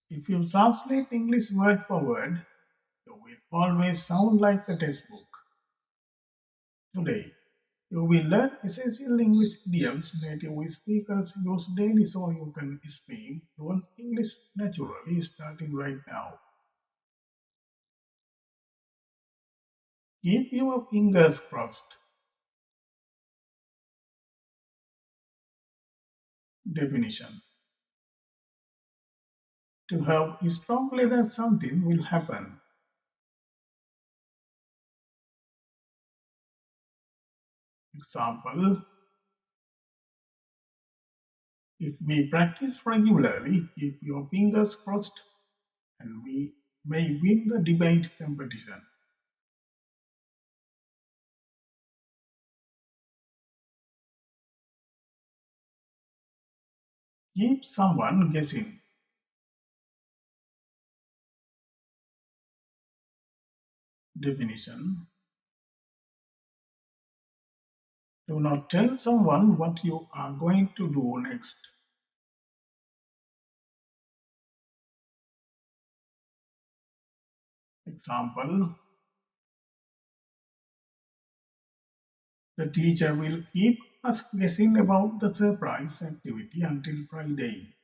If you translate English word for word, you will always sound like a textbook. Today, you will learn essential English idioms native speakers use daily so you can speak fluent English naturally starting right now. Keep your fingers crossed. Definition. To have strongly that something will happen. Example, if we practice regularly, keep your fingers crossed and we may win the debate competition. Keep someone guessing. Definition. Do not tell someone what you are going to do next. Example, the teacher will keep us guessing about the surprise activity until Friday.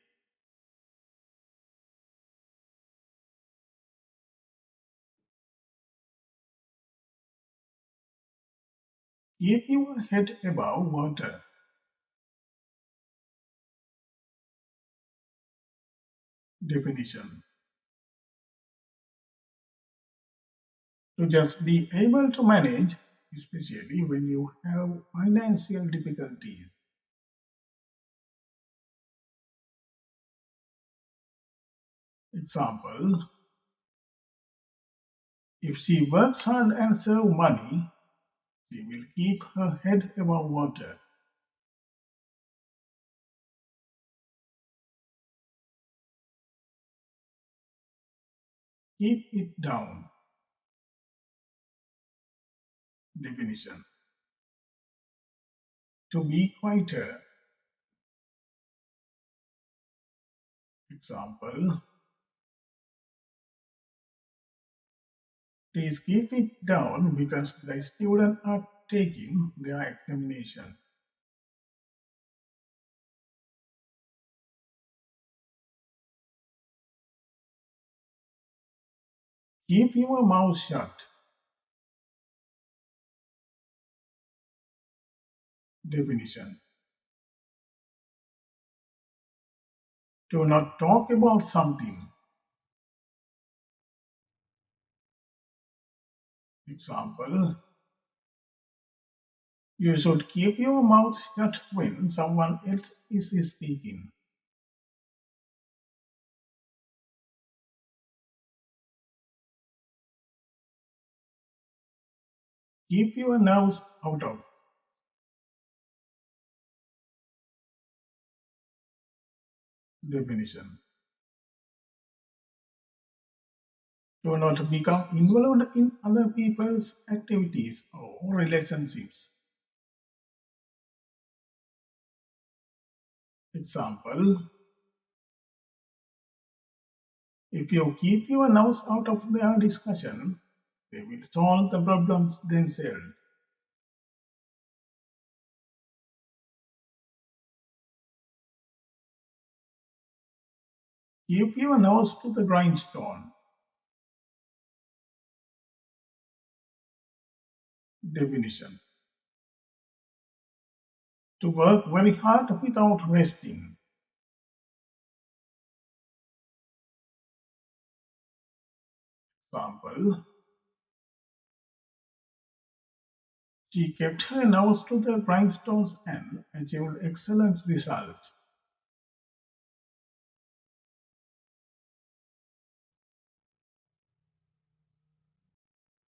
Keep your head above water. Definition. To just be able to manage, especially when you have financial difficulties. Example, if she works hard and save money, she will keep her head above water. Keep it down. Definition. To be quieter. Example, please keep it down because the students are taking their examination. Keep your mouth shut. Definition. Do not talk about something. Example, you should keep your mouth shut when someone else is speaking. Keep your nerves out of. Definition. Do not become involved in other people's activities or relationships. Example, if you keep your nose out of their discussion, they will solve the problems themselves. Keep your nose to the grindstone. Definition. To work very hard without resting. Example, she kept her nose to the grindstones and achieved excellent results.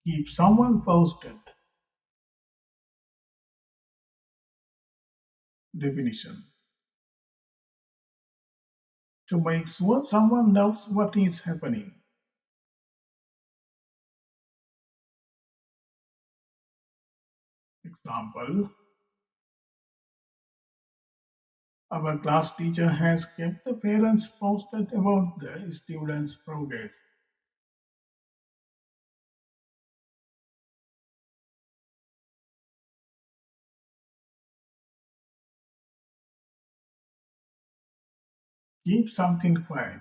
Keep someone posted. Definition. To make sure someone knows what is happening. Example, Our class teacher has kept the parents posted about the students' progress. Keep something quiet.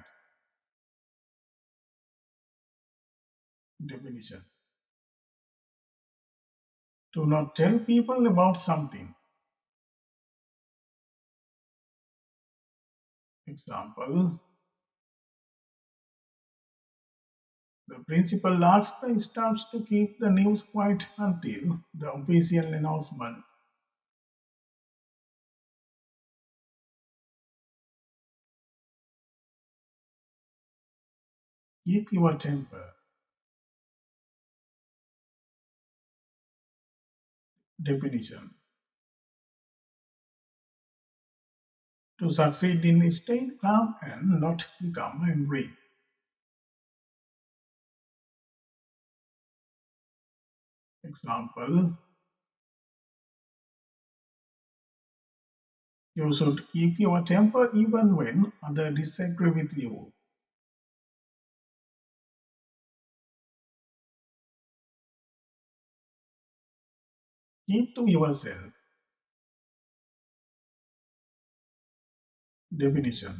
Definition. Do not tell people about something. Example. The principal asked the staffs to keep the news quiet until the official announcement. Keep your temper. Definition. To succeed in staying calm and not become angry. Example. You should keep your temper even when others disagree with you. Keep to yourself. Definition.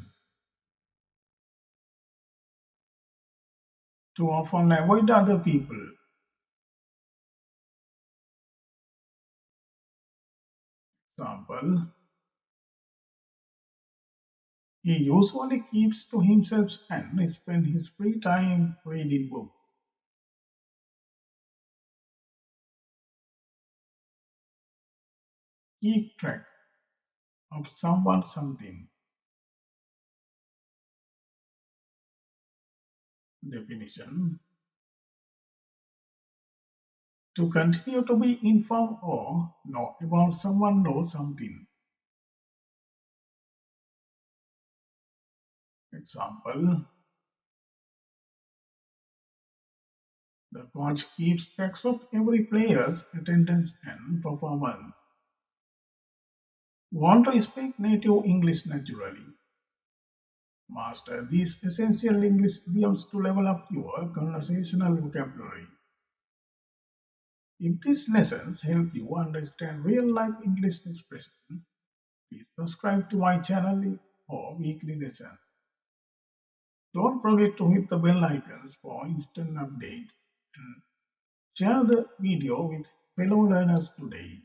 To often avoid other people. Example. He usually keeps to himself and spends his free time reading books. Keep track of someone something. Definition. To continue to be informed or know about someone knows something. Example. The coach keeps track of every player's attendance and performance. Want to speak native English naturally? Master these essential English idioms to level up your conversational vocabulary. If these lessons help you understand real life English expression, please subscribe to my channel for weekly lessons. Don't forget to hit the bell icons for instant updates and share the video with fellow learners today.